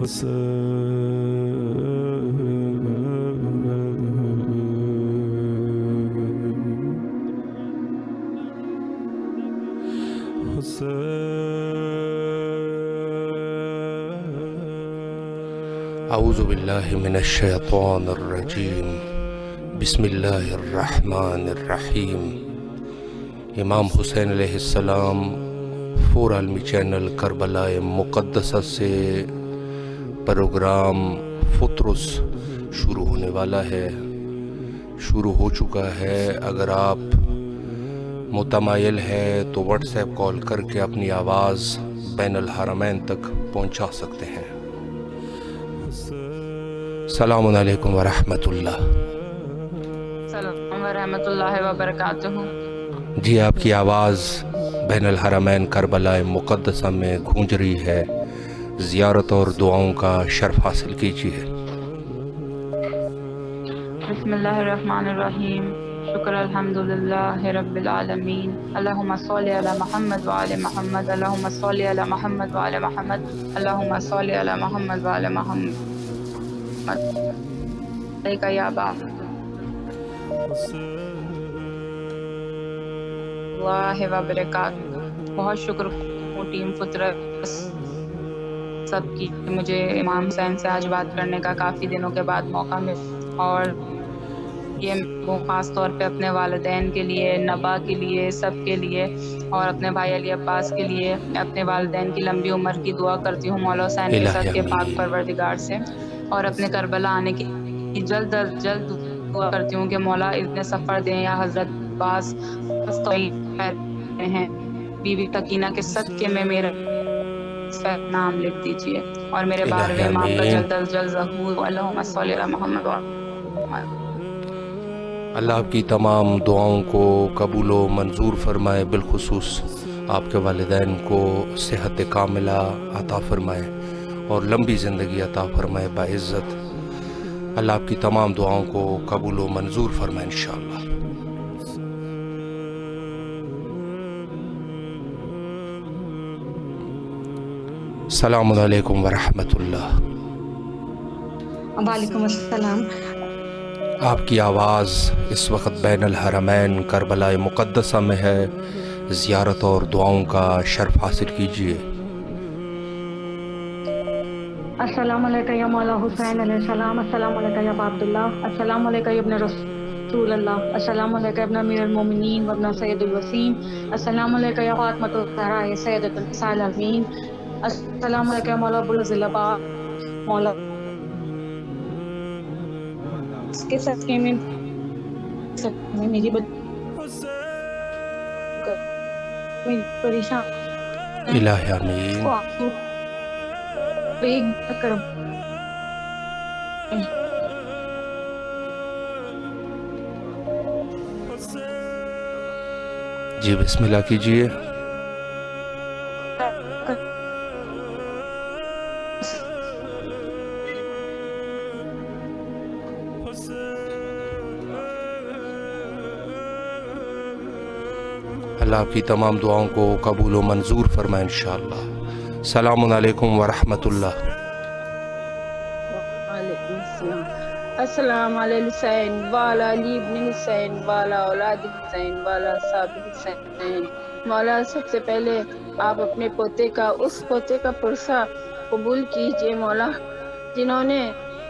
اعوذ باللہ من الشیطان الرجیم بسم اللہ الرحمن الرحیم۔ امام حسین علیہ السلام فور عالمی چینل کربلا مقدسہ سے پروگرام فطرس شروع ہونے والا ہے، شروع ہو چکا ہے۔ اگر آپ متمائل ہے تو واٹس ایپ کال کر کے اپنی آواز بین الحرمین تک پہنچا سکتے ہیں۔ السلام علیکم ورحمۃ اللہ۔ السلام ورحمۃ اللہ وبرکاتہ۔ جی، آپ کی آواز بین الحرمین کربلا مقدسہ میں گونج رہی ہے، زیارت اور دعاؤں کا شرف حاصل کیجیے۔ بسم اللہ الرحمن الرحیم۔ شکر الحمدللہ رب العالمین۔ اللہم صلی علی محمد وعلی محمد، اللہم صلی علی محمد وعلی محمد، اللہم صلی علی محمد وعلی محمد۔ یا باب اللہ وبرکاتہ۔ بہت شکر ٹیم فطرس سب کی، مجھے امام حسین سے آج بات کرنے کا کافی دنوں کے بعد موقع ملا، اور یہ وہ خاص طور پہ اپنے والدین کے لیے، نبا کے لیے، سب کے لیے، اور اپنے بھائی علی عباس کے لیے اپنے والدین کی لمبی عمر کی دعا کرتی ہوں مولا حسین کے ساتھ کے پاک پروردگار سے، اور اپنے کربلا آنے کی جلد از جلد دعا کرتی ہوں کہ مولا اتنے سفر دیں یا حضرت عباس ہیں، بی بی سکینہ کے صدقے میں میرا نام لکھ دیجئے، اور میرے 12ویں امام کا جلد از جلد ظہور۔ اللہم صلی علی محمد۔ اللہ آپ کی تمام دعاؤں کو قبول و منظور فرمائے، بالخصوص آپ کے والدین کو صحت کاملہ عطا فرمائے اور لمبی زندگی عطا فرمائے باعزت۔ اللہ آپ کی تمام دعاؤں کو قبول و منظور فرمائے انشاءاللہ۔ السلام علیکم ورحمۃ اللہ۔ وعلیکم السلام۔ آپ کی آواز اس وقت بین الحرمین کربلا مقدسہ میں ہے، زیارت اور دعاؤں کا شرف حاصل کیجیے۔ السلام علیکم یا مولا حسین علیہ السلام، السلام علیکم یا ابا عبداللہ، السلام علیکم یا ابن رسول اللہ، السلام علیکم ابن امیر المومنین و ابن سید الوسیم، السلام علیکم یا فاطمۃ الزہرا سیدۃ النساء العالمین، السلام علیکم یا مولا ابو العباس، مولا اس کے صدقے میں میری پریشان الہ آمین۔ کرم جی بسم اللہ کیجیے۔ اللہ آپ کی تمام دعاؤں کو قبول و منظور فرمائے انشاءاللہ۔ السلام علیکم ورحمۃ اللہ۔ وعلیکم السلام۔ السلام علی الحسین والا علی ابن حسین والا اولاد حسین والا صاحب حسین۔ مولا سب سے پہلے آپ اپنے پوتے کا پرسہ قبول کیجئے مولا، جنہوں نے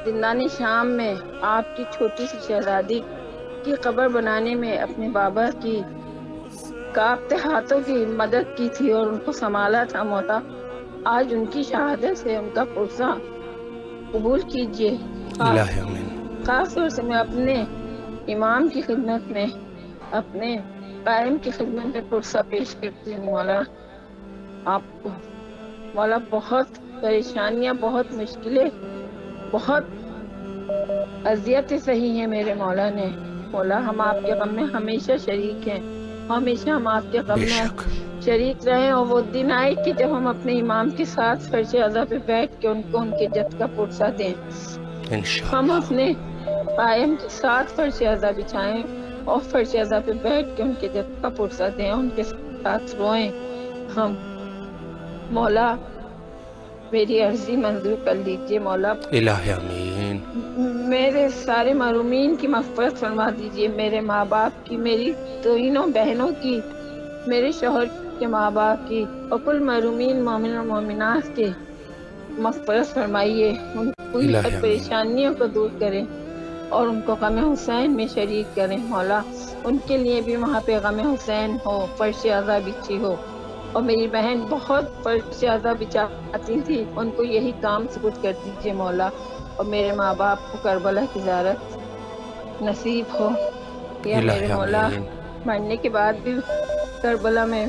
زندان شام میں آپ کی چھوٹی سی شہزادی کی قبر بنانے میں اپنے بابا کی کانپتے ہاتھوں کی مدد کی تھی اور ان کو سنبھالا تھا مولا، آج ان کی شہادت سے ان کا پرسہ قبول کیجئے۔ خاص طور سے میں اپنے امام کی خدمت میں، اپنے قائم کی خدمت میں پرسہ پیش کرتی ہوں مولا۔ آپ کو مولا بہت پریشانیاں، بہت مشکلیں، بہت اذیتیں سہی ہیں میرے مولا نے۔ مولا ہم آپ کے غم میں ہمیشہ شریک ہیں، ہمیشہ ہم آپ کے غم میں شریک رہیں، اور وہ دن آئے کہ جب ہم اپنے امام کے ساتھ فرش اعضا پہ بیٹھ کے ان کو ان کے جد کا پرسہ دیں، ہم اپنے قائم کے ساتھ فرش اعضا بچھائیں اور فرش اعضا پہ بیٹھ کے ان کے جد کا پرسہ دیں، ان کے ساتھ روئیں۔ ہم مولا میری عرضی منظور کر لیجیے مولا. الہ آمین. میرے سارے محرومین کی مغفرت فرما دیجیے، میرے ماں باپ کی، میری تینوں بہنوں کی، میرے شوہر کے ماں باپ کی، اور کل محرومین مومن اور مومنات کے مغفرت فرمائیے. ان کی الہ ہر آمین. پریشانیوں کو دور کریں اور ان کو غم حسین میں شریک کریں مولا. ان کے لیے بھی وہاں پہ غم حسین ہو، فرش عزا بچھی ہو. اور میری بہن بہت فرش عزا بچاتی تھی، ان کو یہی کام سپرد کر دیجیے مولا. اور میرے ماں باپ کو کربلا کی زیارت نصیب ہو. یا میرے الہ مولا آمین. مرنے کے بعد بھی کربلا میں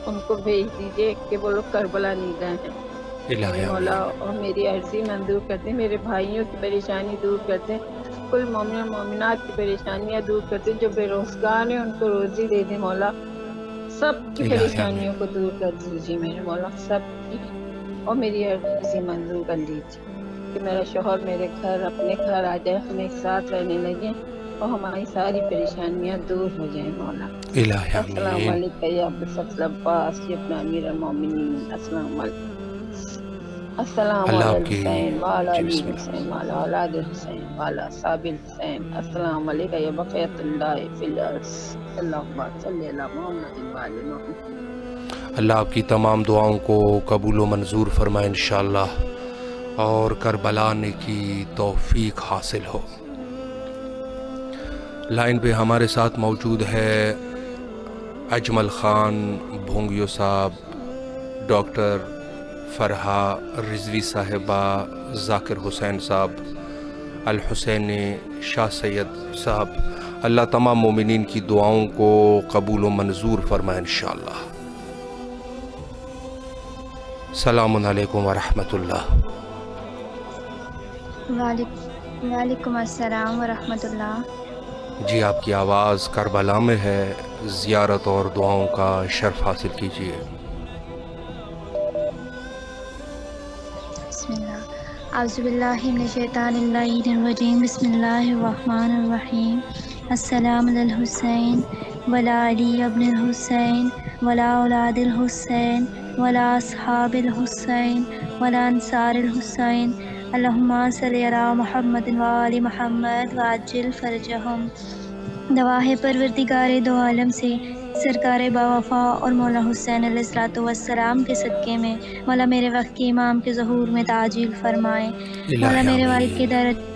ان کو بھیج دیجیے کہ وہ لوگ کربلا نہیں گئے ہیں الہ میرے مولا. آمین. اور میری عرضی منظور کرتے، میرے بھائیوں کی پریشانی دور کرتے، کل مومن و مومنات کی پریشانیاں دور کرتے. جو بے روزگار ہیں ان کو روزی دے دے مولا. سب کی الہ پریشانیوں آمین. کو دور کر دیجیے میرے مولا، سب کی. اور میری عرضی منظور کر لیجیے کہ میرا شوہر میرے گھر اپنے گھر آ جائے، ہم ایک ساتھ رہنے لگیں اور ہماری ساری پریشانیاں دور ہو جائیں مولا. الہ السلام آمین. علیکم یا ابو الفضل عباس یا ابن امیر المومنین. السلام علیکم. السلام اللہ علی آپ کی الحسین وعلی جی علی بسم اللہ. الحسین وعلی اولاد الحسین وعلی اصحاب الحسین. السلام علیکم یا بقیۃ اللہ فی الارض. اللہم صلی علی محمد وعلی محمد. اللہ آپ کی تمام دعاؤں کو قبول و منظور فرمائے انشاءاللہ، اور کربلا آنے کی توفیق حاصل ہو. لائن پہ ہمارے ساتھ موجود ہے اجمل خان بھونگیو صاحب، ڈاکٹر فرحہ رضوی صاحبہ، ذاکر حسین صاحب، الحسین شاہ سید صاحب. اللہ تمام مومنین کی دعاؤں کو قبول و منظور فرمائے انشاءاللہ. السلام علیکم ورحمۃ اللہ. وعلیکم السلام ورحمۃ اللہ. جی آپ کی آواز کربلا میں ہے، زیارت اور دعاؤں کا شرف حاصل کیجیے. بسم اللہ. اعوذ باللہ من الشیطان الرجیم. بسم اللہ الرحمن الرحیم. السلام علی الحسین ولا علی ابن الحسین ولا اولاد الحسین ولا اصحاب الحسین ولا انصار الحسین. اللہم صلی علی محمد وآل محمد وعجل فرجہم. دعا ہے پروردگار دو عالم سے سرکار باوفا اور مولا حسین علیہ الصلوۃ والسلام کے صدقے میں مولا میرے وقت کے امام کے ظہور میں تعجیل فرمائے. مولا الہ میرے والد کے آمین. درجے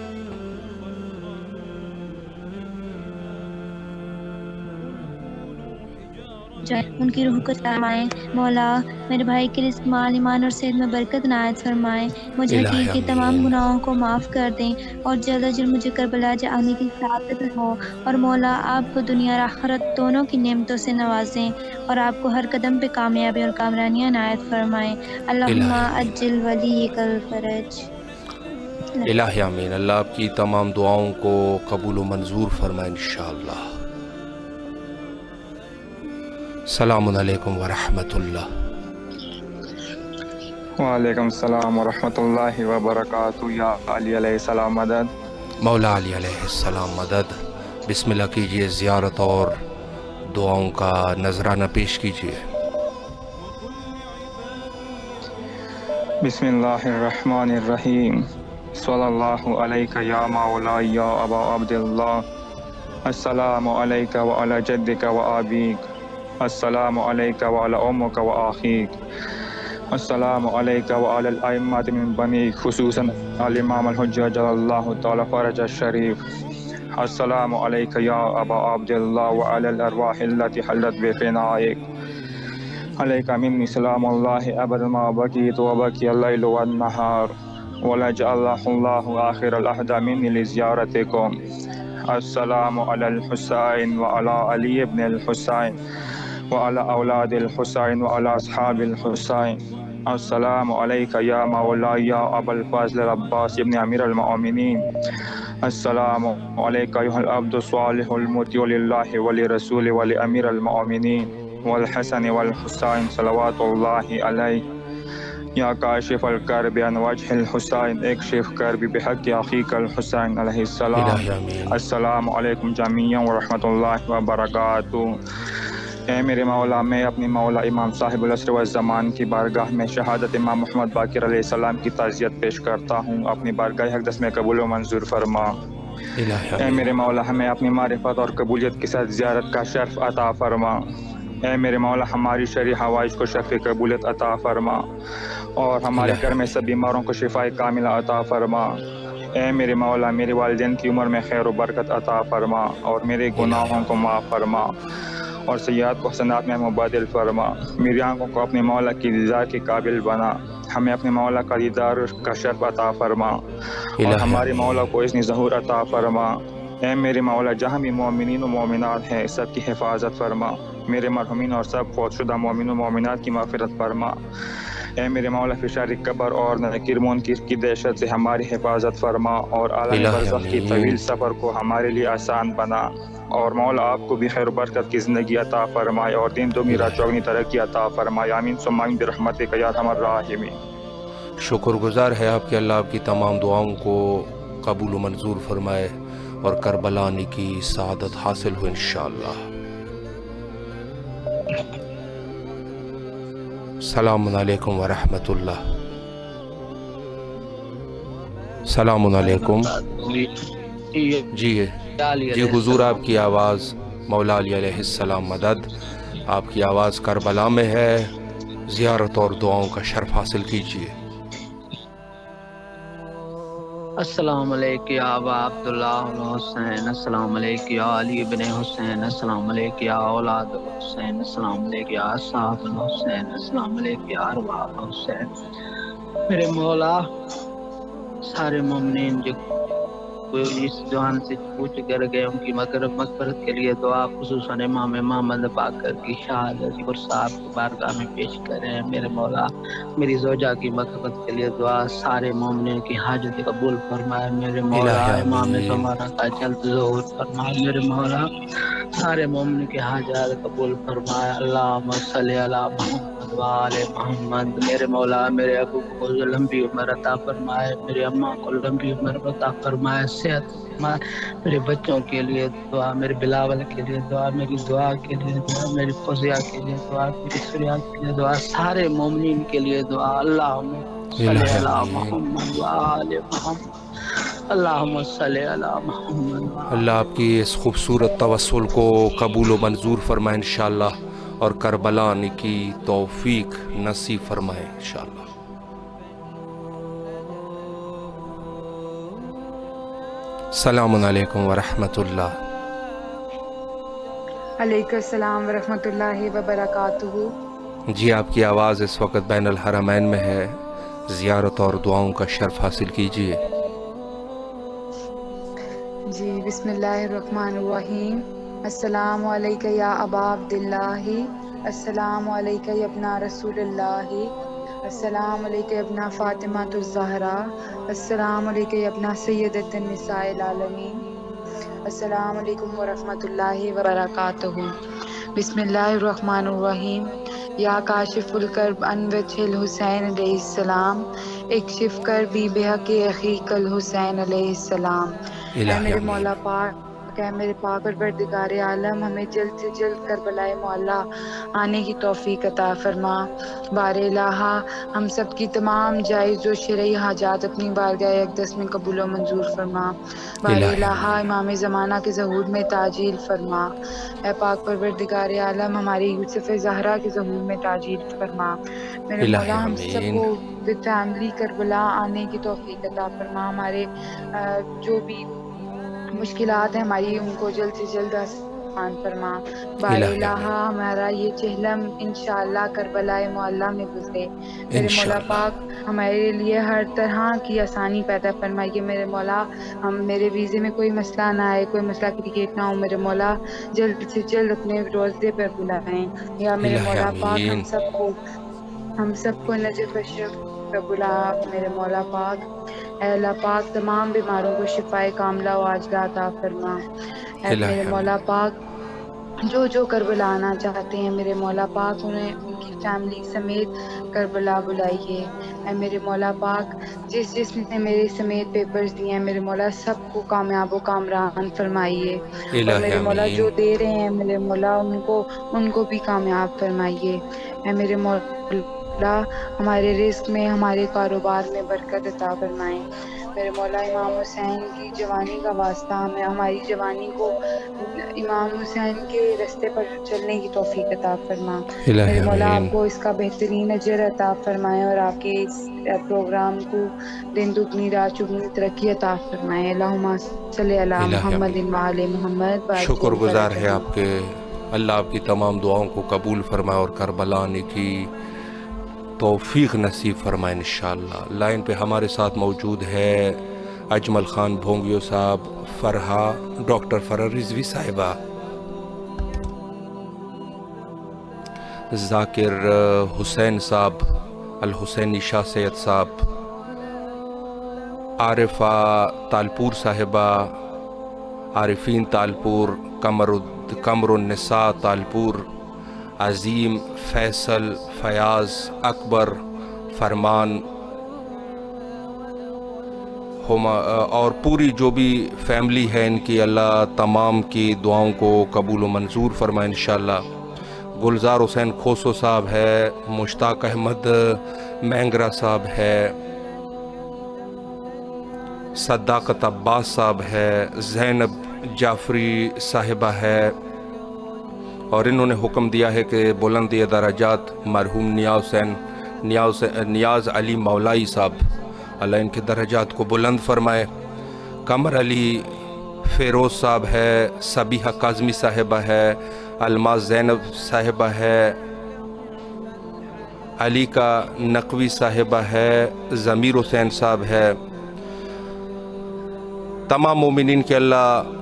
ان کی روح کو فرمائے. مولا میرے بھائی کے رزق مال ایمان اور صحت میں برکت عنایت فرمائے. مجھے الہ حقیق کے تمام آمین. گناہوں کو معاف کر دیں اور جلد از جلد مجھے کربلا جانے کی سعادت ہو. اور مولا آپ کو دنیا اور آخرت دونوں کی نعمتوں سے نوازیں اور آپ کو ہر قدم پہ کامیابی اور کامرانیاں عنایت فرمائیں. اللہم الہ آمین. اجل ولیک الفرج. الہ آمین. اللہ آپ کی تمام دعاؤں کو قبول و منظور فرمائے انشاءاللہ. السلام علیکم ورحمۃ اللہ. وعلیکم السلام ورحمۃ اللہ وبرکاتہ. یا علی علیہ السلام مدد. مولا علی علیہ السلام مدد. بسم اللہ کیجیے، زیارت اور دعاؤں کا نذرانہ پیش کیجیے. بسم اللہ الرحمن الرحیم. صلی اللہ علیہ یا مولا یا ابا عبداللہ. السلام علیک وعلی جدک و ابیک. السلام علیک وعلی امک و آخیک. السلام علیک وعلی الائمۃ من بنی، خصوصاً الامام الحجہ جل اللہ تعالی فرج الشریف. السلام علیک یا ابا عبداللہ وعلی الارواح التي حلت بفنائک. علیک منی سلام اللہ ابدا ما بقیت وبقی اللیل والنہار ولجعل اللہ آخر العہد منی لزیارتکم. السلام علی الحسین وعلی علی ابن الحسین وعلی اولاد الحسین وعلی اصحاب الحسین. السلام علیک یا مولا یا ابا الفضل عباس ابن امیر المؤمنین. السلام علیک ایھا العبد الصالح المطیع للہ ولرسول ولامیر المؤمنین والحسن والحسین صلوات اللہ علیہ. یا کاشف الکرب عن وجہ الحسین اکشف کرب بحق اخیک الحسین علیہ السلام. الہ آمین. السلام علیکم جمیعا ورحمۃ اللہ وبرکاتہ. اے میرے مولا میں اپنی مولا امام صاحب العصر والزمان کی بارگاہ میں شہادت امام محمد باقر علیہ السلام کی تعزیت پیش کرتا ہوں، اپنی بارگاہ اقدس میں قبول و منظور فرما۔ الہی اے میرے آمین۔ مولا ہمیں اپنی معرفت اور قبولیت کے ساتھ زیارت کا شرف عطا فرما۔ اے میرے مولا ہماری شرعی حوائج کو شرف قبولیت عطا فرما، اور ہمارے الہی گھر میں آمین۔ سب بیماروں کو شفاء کاملہ عطا فرما۔ اے میرے مولا میرے والدین کی عمر میں خیر و برکت عطا فرما، اور میرے الہی گناہوں کو آمین۔ معاف فرما، اور سیئات کو حسنات میں مبادل فرما۔ میری آنکھوں کو اپنے مولا کی دیدار کے قابل بنا، ہمیں اپنے مولا کا دیدار کا شرف عطا فرما، اور الہی ہمارے مولا آمین۔ کو اذن ظہور عطا فرما۔ اے میرے مولا جہاں بھی مومنین و مومنات ہیں سب کی حفاظت فرما، میرے مرحومین اور سب فوت شدہ مومن و مومنات کی مغفرت فرما۔ اے میرے مولا فشار قبر اور نکیر منکر کی دہشت سے ہماری حفاظت فرما، اور عالم الہی برزخ کی طویل آمین۔ سفر کو ہمارے لیے آسان بنا، اور مولا آپ کو بھی خیر و برکت کی زندگی عطا فرمائے، اور دین دگنی رات الہی چوگنی ترقی عطا فرمائے۔ آمین ثم آمین برحمتک یا ارحم الراحمین۔ شکر گزار ہے آپ کے، اللہ آپ کی تمام دعاؤں کو قبول و منظور فرمائے اور کربلا آنے کی سعادت حاصل ہو انشاءاللہ۔ السلام علیکم ورحمۃ اللہ۔ السلام علیکم۔ جی حضور آپ کی آواز مولا علی علیہ السلام مدد، آپ کی آواز کربلا میں ہے، زیارت اور دعاؤں کا شرف حاصل کیجیے۔ السلام علیکم یا ابا عبداللہ حسین، السلام علیکم یا علی بن حسین، السلام علیکم یا اولاد حسین، السلام علیکم یا صاحب حسین، السلام علیکم یا ارباب حسین۔ میرے مولا سارے مومنین جو کوئی اس جہان سے پوچھ کر گئے ان کی مغفرت کے لیے دعا، خصوصاً امام محمد باقر کی شہادت اور صاحب کی بارگاہ میں پیش کریں۔ میرے مولا میری زوجہ کی مغفرت کے لیے دعا، سارے مومنین کی حاجت قبول فرمائے۔ میرے مولا الہی امام آمین۔ زمانہ کا جلد ظہور فرمائے۔ میرے مولا سارے مومنین کی حاجات قبول فرمائے۔ اللہم صلی علی محمد وآل محمد۔ میرے مولا میرے ابو کو لمبی عمر عطا فرمائے، میرے اماں کو لمبی عمر عطا فرمائے، صحت فرمائے۔ میرے بچوں کے لیے دعا، میرے بلاول کے لیے دعا، میری دعا کے لیے دعا، میری فوزیہ کے لیے دعا، میری سوریا کے لیے دعا، سارے مومنین کے لیے دعا۔ اللہم صلی الہی علی آمین۔ محمد وآل محمد۔ اللہم صلی علی محمد وآل۔ اللہ آپ کی اس خوبصورت توسل کو قبول و منظور فرمائے انشاءاللہ، اور کربلا آنے کی توفیق نصیب فرمائے انشاءاللہ۔ السلام علیکم ورحمۃ اللہ۔ علیکم السلام ورحمۃ اللہ وبرکاتہ۔ جی آپ کی آواز اس وقت بین الحرمین میں ہے، زیارت اور دعاؤں کا شرف حاصل کیجیے۔ جی بسم اللہ الرحمن الرحیم۔ السلام علیکم یا ابا عبداللہ، السلام علیکم یا ابن رسول اللہ، السلام علیکم یا ابن فاطمہ الزہرا، السلام علیکم یا ابن سیدۃ النساء العالمین، السلام علیکم ورحمۃ اللہ وبرکاتہ۔ بسم اللہ الرحمن الرحیم۔ یا کاشف الکرب عن وجہ الحسین علیہ السلام، اکشف کربی بحق اخیک الحسین علیہ السلام۔ اے الہی میرے آمین۔ مولا پاک، اے میرے پاک پروردگار عالم، ہمیں جلد سے جلد کربلائے معلیٰ آنے کی توفیق عطا فرما۔ بار الہٰ ہم سب کی تمام جائز و شرعی حاجات اپنی بارگاہ اقدس میں قبول و منظور فرما۔ بار الہی الہٰ آمین۔ امام زمانہ کے ظہور میں تعجیل فرما۔ اے پاک پروردگار عالم ہماری یوسف زہرا کے ظہور میں تعجیل فرما۔ میرے الہی مولا ہم سب آمین۔ کو ود فیملی کربلا آنے کی توفیق عطا فرما۔ ہمارے جو بھی مشکلات ہیں ہماری ان کو جلد سے جلد آسان فرما۔ بار الہی الہٰ آمین۔ ہمارا یہ چہلم انشاءاللہ کربلائے معلیٰ میں گزرے۔ میرے مولا انشاءاللہ۔ پاک ہمارے لیے ہر طرح کی آسانی پیدا فرمائیے۔ میرے مولا میرے ویزے میں کوئی مسئلہ نہ آئے، کوئی مسئلہ کریٹ نہ ہو۔ میرے مولا جلد سے جلد اپنے روزے پر بلائیں۔ یا میرے الہی مولا پاک آمین۔ ہم سب کو نجف شف کا بلا۔ میرے مولا پاک اے اللہ پاک تمام بیماروں کو شفاء کاملہ و عاجلہ عطا فرما۔ اے الہی میرے مولا آمین۔ پاک جو کربلا آنا چاہتے ہیں میرے مولا پاک انہیں ان کی فیملی سمیت کربلا بلائیے۔ اے میرے مولا پاک، جس نے میرے سمیت پیپرز دیے ہیں میرے مولا، سب کو کامیاب و کامران فرمائیے، اور الہ میرے مولا آمین، جو دے رہے ہیں میرے مولا ان کو بھی کامیاب فرمائیے۔ اے میرے مولا ہمارے رزق میں، ہمارے کاروبار میں برکت عطا فرمائیں۔ میرے مولا امام حسین کی جوانی کا واسطہ، ہمیں ہماری جوانی کو امام حسین کے راستے پر چلنے کی توفیق عطا فرما۔ الہ میرے مولا آمین، آپ کو اس کا بہترین اجر عطا فرمائیں، اور آپ کے اس پروگرام کو دن دگنی رات چگنی ترقی عطا فرمائیں۔ اللہم صلی علی الہ محمد آمین۔ و آل محمد شکر وعجل گزار ہے فرجہم۔ آپ کے، اللہ آپ کی تمام دعاؤں کو قبول فرمائے اور کربلا آنے کی توفیق نصیب فرمائے انشاءاللہ۔ لائن پہ ہمارے ساتھ موجود ہے اجمل خان بھونگیو صاحب، فرحہ، ڈاکٹر فرح رضوی صاحبہ، ذاکر حسین صاحب، الحسینی شاہ سید صاحب، عارفہ تالپور صاحبہ، عارفین تالپور، قمر النساء تالپور، عظیم، فیصل، فیاض، اکبر، فرمان، اور پوری جو بھی فیملی ہے ان کی، اللہ تمام کی دعاؤں کو قبول و منظور فرمائے انشاءاللہ۔ گلزار حسین کھوسو صاحب ہے، مشتاق احمد مینگرا صاحب ہے، صداقت عباس صاحب ہے، زینب جعفری صاحبہ ہے، اور انہوں نے حکم دیا ہے کہ بلندی درجات مرحوم نیاز علی مولائی صاحب، اللہ ان کے درجات کو بلند فرمائے۔ قمر علی فیروز صاحب ہے، صبیحہ کاظمی صاحبہ ہے، الماس زینب صاحبہ ہے، علی کا نقوی صاحبہ ہے، ضمیر حسین صاحب ہے۔ تمام مومنین کے اللہ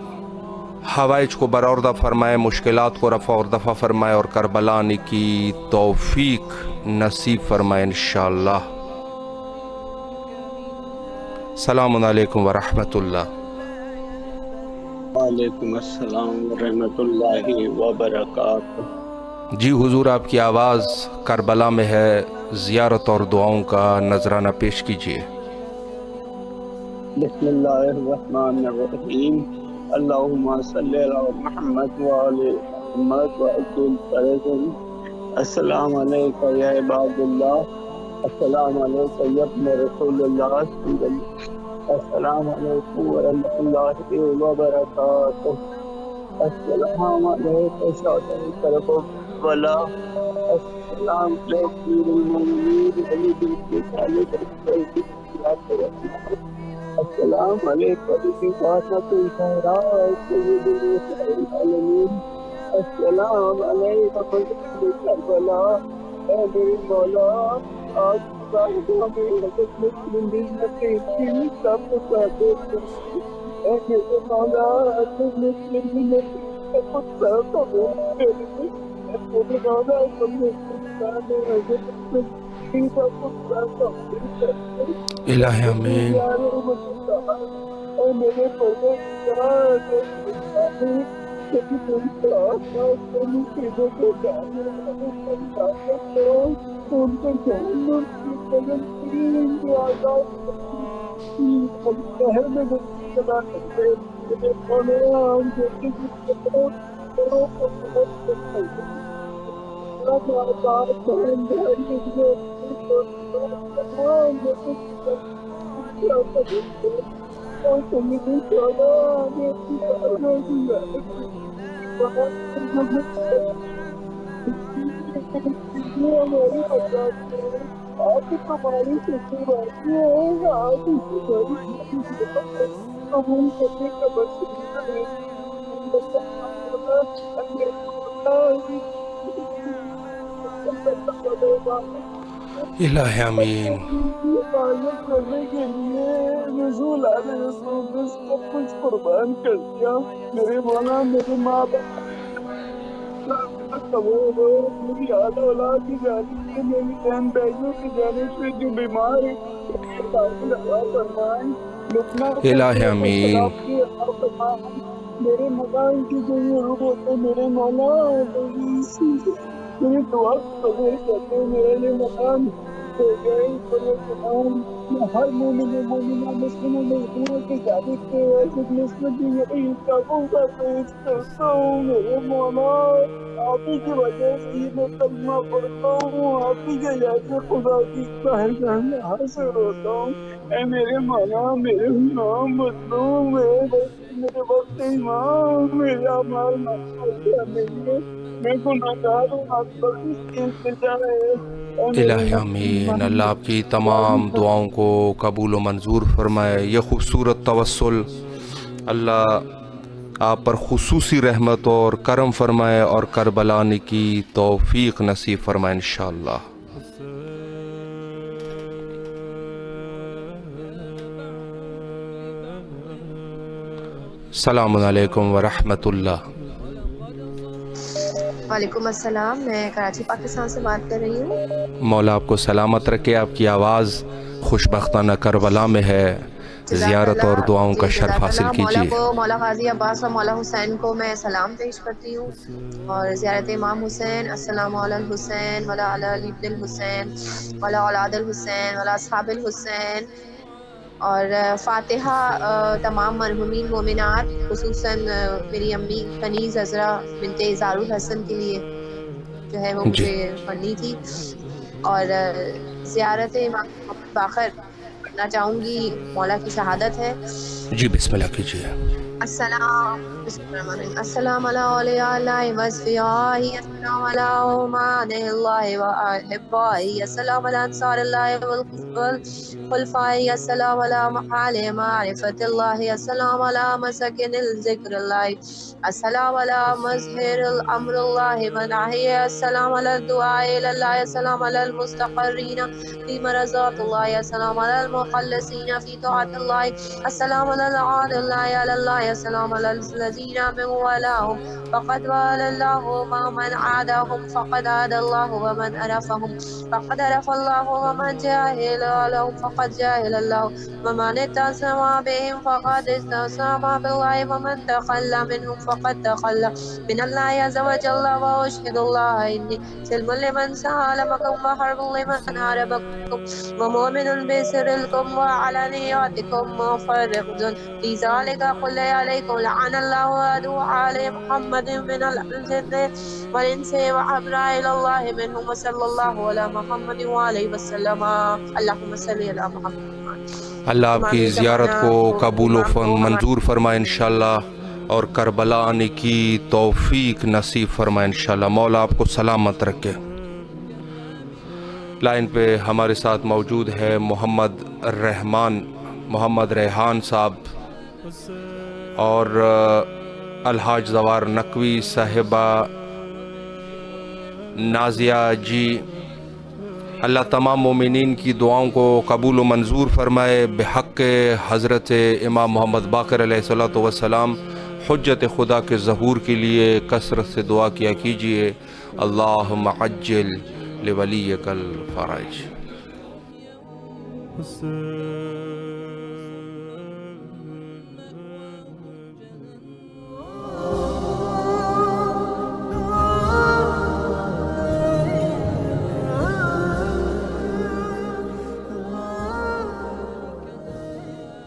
حوائج کو برآوردہ فرمائے، مشکلات کو رفع اور دفع فرمائے، اور کربلا آنے کی توفیق نصیب فرمائے انشاءاللہ۔ السلام علیکم ورحمۃ اللہ۔ وعلیکم السلام ورحمۃ اللہ وبرکاتہ۔ جی حضور، آپ کی آواز کربلا میں ہے، زیارت اور دعاؤں کا نذرانہ پیش کیجیے۔ بسم اللہ الرحمن الرحیم، اللہم صلی علی محمد وعلی محمد وعجل فرجہم۔ السلام علیکم یا عباد اللہ، السلام علیکم یا ابن رسول اللہ، السلام علیکم ورحمۃ اللہ وبرکاتہ، السلام علیکم شہداء کربلا، السلام علیکم المومنین علی بن ابی طالب، السلام علیکم فاطمۃ الزہراء سید نساء العالمین، السلام علیکم مسجد کربلا۔ اے میرے مولا، آج مسلمین سب کو کہتے ہیں، اے میرے مولا، مسلمین الہ آمین۔ الہ آمین۔ کرنے کے لیے رسول علیہ السلام نے سب کچھ قربان کر دیا۔ میرے مولا، میرے ماں باپ، میری اعلیٰ اولاد کی جانب سے، میری بہن بھائیوں کی جانب سے جو بیمار ہیں الہ آمین۔ میرے مکان کی جو یہ روح ہوتے میرے مولا، میری دعا قبول کرتے، میرے لیے مکان ہو گئے بڑے تمام ہر مومن مومنہ مسلم و مسلمہ کی جانب سے ایسی نسبت یہی تقوی پیش کرتا ہوں میرے مولا، آپ ہی کی وجہ سے میں کلمہ پڑھتا ہوں، آپ ہی کے جیسے خدا کی بارگاہ میں حاضر ہوتا ہوں۔ اے میرے مولا، میرے امام مظلوم، میرے وقت امام، میرے اعمال معاف کر دیجیے، میں گناہگار ہوں، آپ بخش کی التجا ہے۔ اے میرے الہ وقت آمین۔ امام، اللہ آپ کی تمام دعاؤں کو قبول و منظور فرمائے۔ یہ خوبصورت توسل اللہ آپ پر خصوصی رحمت اور کرم فرمائے اور کربلا آنے کی توفیق نصیب فرمائے انشاءاللہ۔ السلام علیکم ورحمۃ اللہ۔ وعلیکم السلام، میں کراچی پاکستان سے بات کر رہی ہوں۔ مولا آپ کو سلامت رکھے، آپ کی آواز خوشبختانہ کربلا میں ہے، زیارت اور دعاؤں کا شرف حاصل مولا کیجیے۔ کو، مولا غازی عباس اور مولا حسین کو میں سلام پیش کرتی ہوں، اور زیارت امام حسین، السلام علی الحسین ولا علی علی ابن الحسین ولا اولاد الحسین ولا اصحاب الحسین، اور فاتحہ تمام مرحومین مومنات، خصوصاً میری امی کنیز عذرا بنت اظہار الحسن کے لیے جو ہے وہ جی مجھے پڑھنی تھی، اور زیارت امام محمد باقر پڑھنا چاہوں گی، مولا کی شہادت ہے۔ جی بسم اللہ کیجیے۔ السلام، بسم اللہ الرحمن الرحیم، السلام علی اولیاء اللہ واصفیاء، السلام علی امان اللہ واحباء، السلام علی انصار اللہ والخلفاء، السلام علی محال معرفت اللہ، السلام علی مسکن الذکر اللہ، السلام علی مظہر الامر اللہ مناہی، السلام علی الدعاء اللہ، السلام علی المستقرین فی مرضات اللہ، السلام علی المخلصین فی طاعت اللہ، السلام علی العاد اللہ علی اللہ، السلام علی الذین من والاهم فقد والى الله ومن عاداهم فقد عاد الله ومن عرفهم فقد عرف الله ومن جاهل لهم فقد جاهل الله ومن اتصم بهم فقد اتصم بالله ومن تخلى منهم فقد تخلى من الله عز وجل، واشهد الله اني سلم لمن سالمكم وحرب لمن حاربكم ومؤمن بسركم وعلانياتكم وفرق في ذلك قل عليكم لعن الله عدو آل محمد من الجن والانس وعبرائيل الله منهم وصلى الله على محمد وعليه وسلم، اللهم صل على محمد۔ اللہ آپ کی زیارت کو قبول و منظور فرمائے انشاءاللہ، اور کربلا آنے کی توفیق نصیب فرمائے انشاءاللہ۔ مولا آپ کو سلامت رکھے۔ لائن پہ ہمارے ساتھ موجود ہے محمد ریحان صاحب اور الحاج زوار نقوی صاحبہ نازیہ جی۔ اللہ تمام مومنین کی دعاؤں کو قبول و منظور فرمائے۔ بحق حضرت امام محمد باقر علیہ السلام حجت خدا کے ظہور کے لیے کثرت سے دعا کیا کیجئے۔ اللہم عجل لولیک الفرج۔